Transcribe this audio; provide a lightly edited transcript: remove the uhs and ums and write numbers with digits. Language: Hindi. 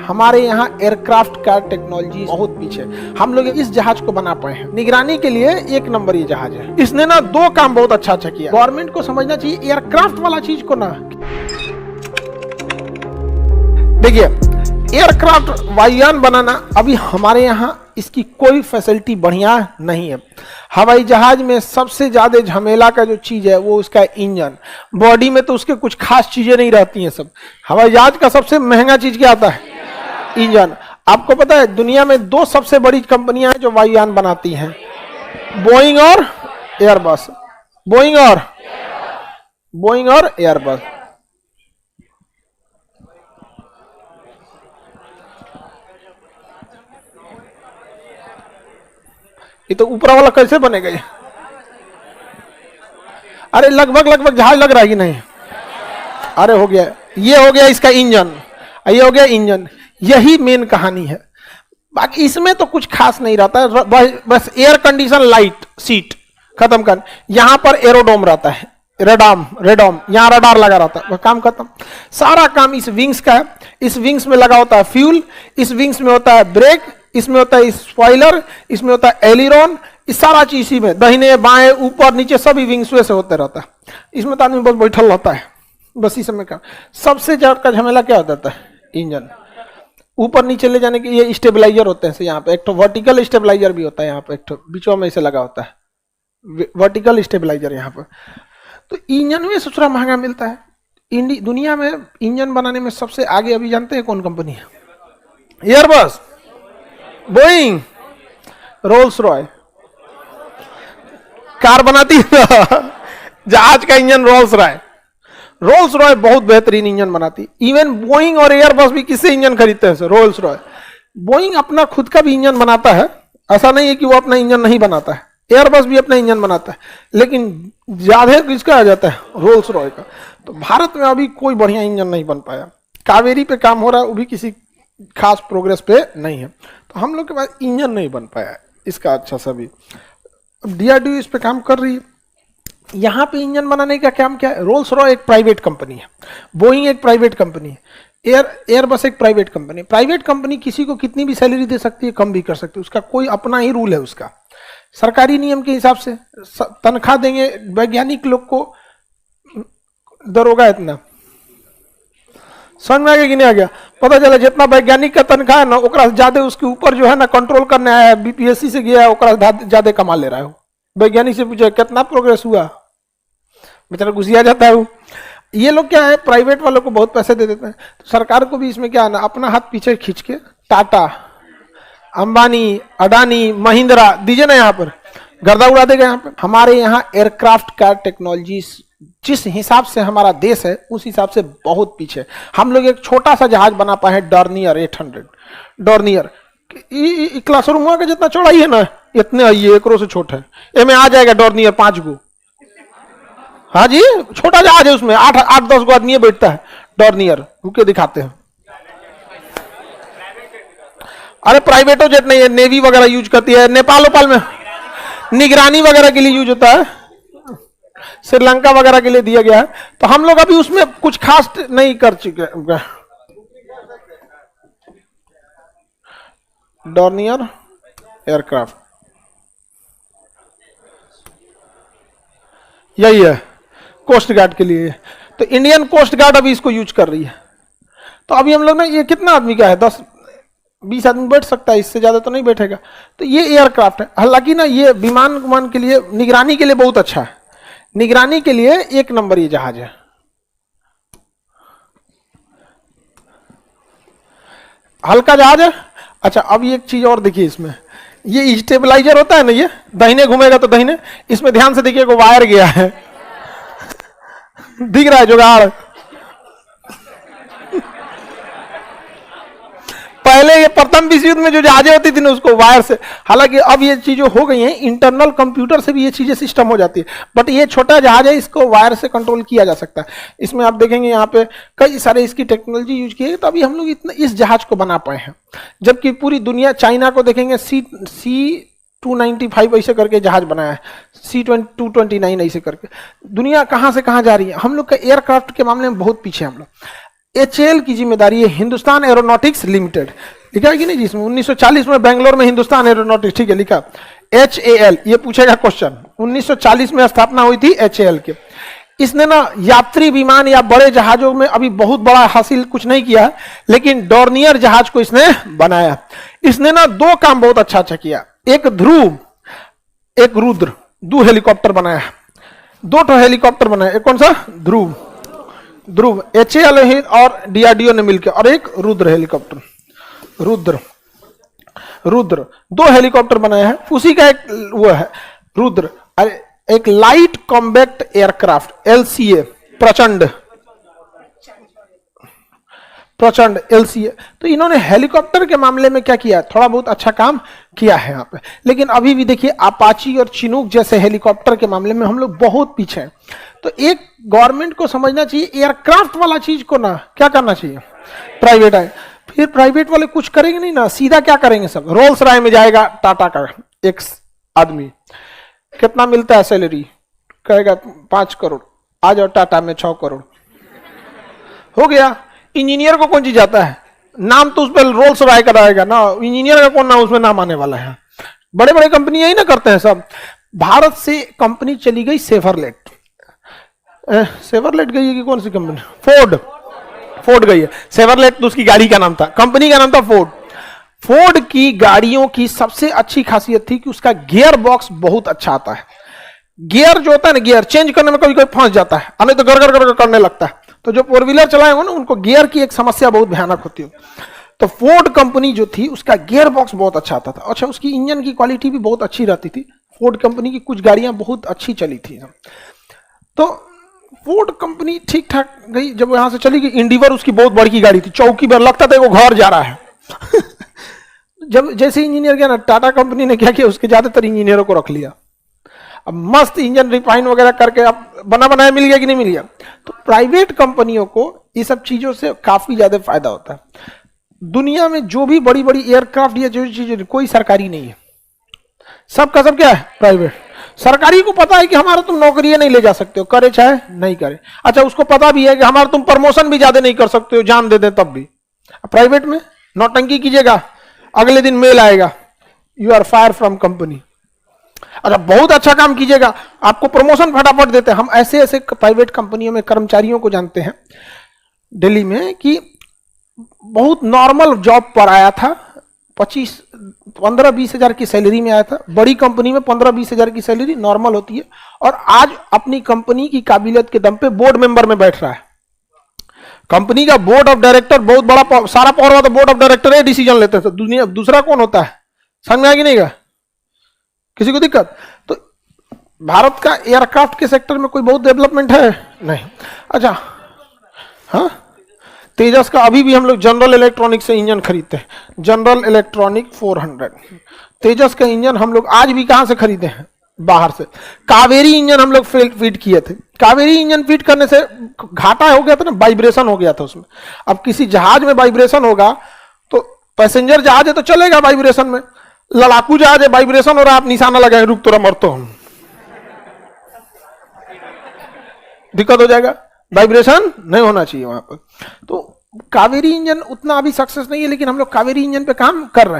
हमारे यहाँ एयरक्राफ्ट का टेक्नोलॉजी बहुत पीछे। हम लोग इस जहाज को बना पाए हैं। निगरानी के लिए एक नंबर ये जहाज है। इसने ना दो काम बहुत अच्छा किया। गवर्नमेंट को समझना चाहिए एयरक्राफ्ट वाला चीज को ना, देखिए एयरक्राफ्ट वायुयान बनाना अभी हमारे यहाँ इसकी कोई फैसिलिटी बढ़िया नहीं है। हवाई जहाज में सबसे ज्यादा झमेला का जो चीज है वो उसका इंजन। बॉडी में तो उसके कुछ खास चीजें नहीं रहती हैं। सब हवाई जहाज का सबसे महंगा चीज क्या आता है? इंजन। आपको पता है दुनिया में दो सबसे बड़ी कंपनियां हैं जो वायुयान बनाती हैं, बोइंग और एयरबस। बोइंग और एयरबस। ये तो ऊपर वाला कैसे बनेगा ये? अरे लगभग जहाज लग रहा है कि नहीं? अरे हो गया, ये हो गया इसका इंजन, ये हो गया इंजन। यही मेन कहानी है। बाकी इसमें तो कुछ खास नहीं रहता है, बस एयर कंडीशन लाइट सीट खत्म कर। यहां पर एरोडोम रहता है, रेडोम यहां रडार लगा रहता है, वह काम खत्म। सारा काम इस विंग्स का है। इस विंग्स में लगा होता है फ्यूल, इस विंग्स में होता है ब्रेक, इसमें होता है स्पॉइलर, इसमें होता है एलिरॉन। इस सारा चीज इसी में, दाहिने बाएं ऊपर नीचे सभी विंग्स से होते रहता है। इसमें तो आदमी बस बैठल रहता है, बस इस समय का सबसे ज्यादा झमेला क्या होता है? इंजन। ऊपर नीचे ले जाने के ये स्टेबलाइजर होते हैं। यहाँ पे एक तो वर्टिकल स्टेबलाइजर भी होता है, यहाँ पे एक तो बीचों में इसे लगा होता है वर्टिकल स्टेबलाइजर यहाँ पर। तो इंजन में सबसे महंगा मिलता है। दुनिया में इंजन बनाने में सबसे आगे अभी जानते हैं कौन कंपनी है? Airbus, Boeing, Rolls Royce. Car बनाती है जहाज का इंजन रोल्स रॉय बहुत बेहतरीन इंजन बनाती। इवन बोइंग और एयरबस भी किससे इंजन खरीदते हैं? रोल्स रॉय। बोइंग अपना खुद का भी इंजन बनाता है, ऐसा नहीं है कि वो अपना इंजन नहीं बनाता है। एयरबस भी अपना इंजन बनाता है, लेकिन ज्यादा किसका आ जाता है? रोल्स रॉय का। तो भारत में अभी कोई बढ़िया इंजन नहीं बन पाया। कावेरी पे काम हो रहा है, वो भी किसी खास प्रोग्रेस पे नहीं है। तो हम लोग के पास इंजन नहीं बन पाया इसका अच्छा सा भी। डीआरडीओ इस पे काम कर रही है। यहाँ पे इंजन बनाने का काम क्या है? रोल्स रॉय एक प्राइवेट कंपनी है, बोइंग एक प्राइवेट कंपनी है, एयरबस एक प्राइवेट कंपनी है। प्राइवेट कंपनी किसी को कितनी भी सैलरी दे सकती है, कम भी कर सकती है। उसका कोई अपना ही रूल है। उसका सरकारी नियम के हिसाब से तनख्वाह देंगे। वैज्ञानिक लोग को दरोगा इतना समझ में आ गया कि नहीं आ गया? पता चला जितना वैज्ञानिक का तनख्वाह है ना, ओकरा ज्यादा उसके ऊपर जो है ना कंट्रोल करने आया है, बीपीएससी से गया है, ओकरा ज्यादा कमा ले रहा है। वैज्ञानिक से पूछे कितना प्रोग्रेस हुआ, बेचारा घुसिया जाता है। ये लोग क्या है, प्राइवेट वालों को बहुत पैसे दे देते हैं। तो सरकार को भी इसमें क्या है ना, अपना हाथ पीछे खींच के टाटा, अंबानी, अडानी, महिंद्रा दीजिए ना, यहाँ पर गर्दा उड़ा देगा। यहाँ पर हमारे यहाँ एयरक्राफ्ट का टेक्नोलॉजी जिस हिसाब से हमारा देश है उस हिसाब से बहुत पीछे। हम लोग एक छोटा सा जहाज बना पाए हैं, डॉर्नियर 800। डॉर्नियर क्लासरूम का जितना चौड़ाई है ना, इतने ये एकरों से छोटा है। में आ जाएगा डॉर्नियर 5 गो। हाँ जी, छोटा जहाज है, उसमें 8-10 गो आदमी बैठता है। डॉर्नियर रुके दिखाते हैं। अरे प्राइवेटो जेट नहीं है, नेवी वगैरह यूज करती है। नेपाल में निगरानी वगैरह के लिए यूज होता है, श्रीलंका वगैरह के लिए दिया गया है। तो हम लोग अभी उसमें कुछ खास नहीं कर चुके। डॉर्नियर एयरक्राफ्ट यही है कोस्ट गार्ड के लिए। तो इंडियन कोस्ट गार्ड अभी इसको यूज कर रही है। तो अभी हम लोग ना, ये कितना आदमी का है? 10-20 आदमी बैठ सकता है, इससे ज्यादा तो नहीं बैठेगा। तो ये एयरक्राफ्ट है। हालांकि ना ये विमान के लिए, निगरानी के लिए बहुत अच्छा है। निगरानी के लिए एक नंबर ये जहाज है। हल्का जहाज है। अच्छा, अब एक चीज और देखिए, इसमें ये स्टेबलाइजर होता है ना, ये दाहिने घूमेगा तो दाहिने। इसमें ध्यान से देखिए, को वायर गया है दिख रहा है जुगाड़। पहले ये प्रथम विश्व युद्ध में जो जहाजें होती थी ना, उसको वायर से। हालांकि अब ये चीजें हो गई हैं, इंटरनल कंप्यूटर से भी ये चीजें सिस्टम हो जाती है। बट ये छोटा जहाज है, इसको वायर से कंट्रोल किया जा सकता है। इसमें आप देखेंगे यहाँ पे कई सारे इसकी टेक्नोलॉजी यूज की है। तो अभी हम लोग इतना इस जहाज को बना पाए हैं, जबकि पूरी दुनिया, चाइना को देखेंगे C-295 ऐसे करके जहाज बनाया है, C-229 ऐसे करके। दुनिया कहां से कहां जा रही है। हम लोग का एयरक्राफ्ट के मामले में बहुत पीछे हम लोग। HAL की जिम्मेदारी है हिंदुस्तान एरोनॉटिक्स लिमिटेड, लिखा है कि नहीं जिसमें 1940 में बेंगलोर में हिंदुस्तान एरोनॉटिक्स, ठीक है लिखा HAL, ये पूछेगा क्वेश्चन, 1940 में स्थापना हुई थी HAL के। इसने ना यात्री विमान या बड़े जहाजों में अभी बहुत बड़ा हासिल कुछ नहीं किया, लेकिन डॉर्नियर जहाज को इसने बनाया। इसने ना दो काम बहुत अच्छा अच्छा किया, एक ध्रुव एक रुद्र, दो हेलीकॉप्टर बनाया, दो तो हेलीकॉप्टर बनाया, एक कौन सा ध्रुव, ध्रुव HAL और DRDO ने मिलकर, और एक रुद्र हेलीकॉप्टर, रुद्र दो हेलीकॉप्टर बनाया है। उसी का एक वो है रुद्र, एक लाइट कॉम्बैक्ट एयरक्राफ्ट LCA, प्रचंड LCA। तो इन्होंने हेलीकॉप्टर के मामले में क्या किया, थोड़ा बहुत अच्छा काम किया है यहाँ पे, लेकिन अभी भी देखिए अपाची और चिनूक जैसे हेलीकॉप्टर के मामले में हम लोग बहुत पीछे हैं। तो एक गवर्नमेंट को समझना चाहिए एयरक्राफ्ट वाला चीज को ना क्या करना चाहिए, प्राइवेट है। फिर प्राइवेट वाले कुछ करेंगे नहीं ना, सीधा क्या करेंगे सब, रोल्स रॉय में जाएगा टाटा का एक आदमी, कितना मिलता है सैलरी, कहेगा 5 करोड़, आ जाओ टाटा में 6 करोड़, हो गया। इंजीनियर को कौन चीज जाता है, नाम तो उस पर रोल्स रॉय का रहेगा ना, इंजीनियर का कौन नाम उसमें नाम आने वाला है। बड़े बड़े कंपनी यही ना करते हैं सब। भारत से कंपनी चली गई सेवरलेट, सेवरलेट गई है कि कौन सी कंपनी, फोर्ड गई है। सेवरलेट तो उसकी गाड़ी का नाम था, कंपनी का नाम था फोर्ड। फोर्ड की गाड़ियों की सबसे अच्छी खासियत थी कि उसका गियर बॉक्स बहुत अच्छा आता है। गियर जो होता है ना, गियर चेंज करने में कभी कभी फंस जाता है, नहीं तो गड़गड़ करने लगता है। तो जो 4 व्हीलर चलाए हो ना, उनको गियर की एक समस्या बहुत भयानक होती है। तो फोर्ड कंपनी जो थी उसका गियर बॉक्स बहुत अच्छा आता था। अच्छा, उसकी इंजन की क्वालिटी भी बहुत अच्छी रहती थी। फोर्ड कंपनी की कुछ गाड़ियां बहुत अच्छी चली थी। तो फोर्ड कंपनी ठीक ठाक गई, जब यहां से चली गई। इंडिवर उसकी बहुत बड़ी गाड़ी थी, चौकी पर लगता था वो घर जा रहा है। जब जैसे इंजीनियर गया ना, टाटा कंपनी ने क्या किया, उसके ज्यादातर इंजीनियरों को रख लिया। अब मस्त इंजन रिफाइन वगैरह करके अब बना बनाया मिल गया कि नहीं मिल गया। तो प्राइवेट कंपनियों को ये सब चीजों से काफी ज्यादा फायदा होता है। दुनिया में जो भी बड़ी बड़ी एयरक्राफ्ट या जो चीजें, कोई सरकारी नहीं है, सबका सब क्या है, प्राइवेट। सरकारी को पता है कि हमारा तुम नौकरी नहीं ले जा सकते हो, करे चाहे नहीं करे। अच्छा, उसको पता भी है कि हमारा तुम प्रमोशन भी ज्यादा नहीं कर सकते हो, जान दे दें तब भी। प्राइवेट में नौटंकी कीजिएगा, अगले दिन मेल आएगा, you are fire from company. अच्छा, बहुत अच्छा काम कीजिएगा, आपको प्रमोशन फटाफट देते हैं। हम ऐसे ऐसे प्राइवेट कंपनियों में कर्मचारियों को जानते हैं दिल्ली में कि बहुत नॉर्मल जॉब पर आया था, 15-20 हजार की सैलरी में आया था। बड़ी कंपनी में 15-20 हजार की सैलरी नॉर्मल होती है, और आज अपनी कंपनी की काबिलियत के दम पे बोर्ड मेंबर में बैठ रहा है। कंपनी का बोर्ड ऑफ डायरेक्टर बहुत बड़ा सारा पावर होता है, board of director he decision लेते हैं। दुनिया दूसरा कौन होता है, समझ में आएगी नहीं का किसी को दिक्कत। तो भारत का एयरक्राफ्ट के सेक्टर में कोई बहुत डेवलपमेंट है नहीं। अच्छा, हाँ, तेजस का अभी भी हम लोग जनरल इलेक्ट्रॉनिक से इंजन खरीदते हैं, जनरल इलेक्ट्रॉनिक 400। तेजस का इंजन हम लोग आज भी कहां से खरीदे हैं, बाहर से। कावेरी इंजन हम लोग फिट किए थे। कावेरी इंजन फिट करने से घाटा हो गया था ना, वाइब्रेशन हो गया था उसमें। अब किसी जहाज में वाइब्रेशन होगा तो पैसेंजर जहाज है तो चलेगा वाइब्रेशन में, लड़ाकू जहाज है वाइब्रेशन हो रहा है, आप निशाना लगाए रुक तो मर तो हम, दिक्कत हो जाएगा। वाइब्रेशन नहीं होना चाहिए वहां पर। तो कावेरी इंजन उतना अभी सक्सेस नहीं है, लेकिन हम लोग कावेरी इंजन पे काम कर रहे हैं।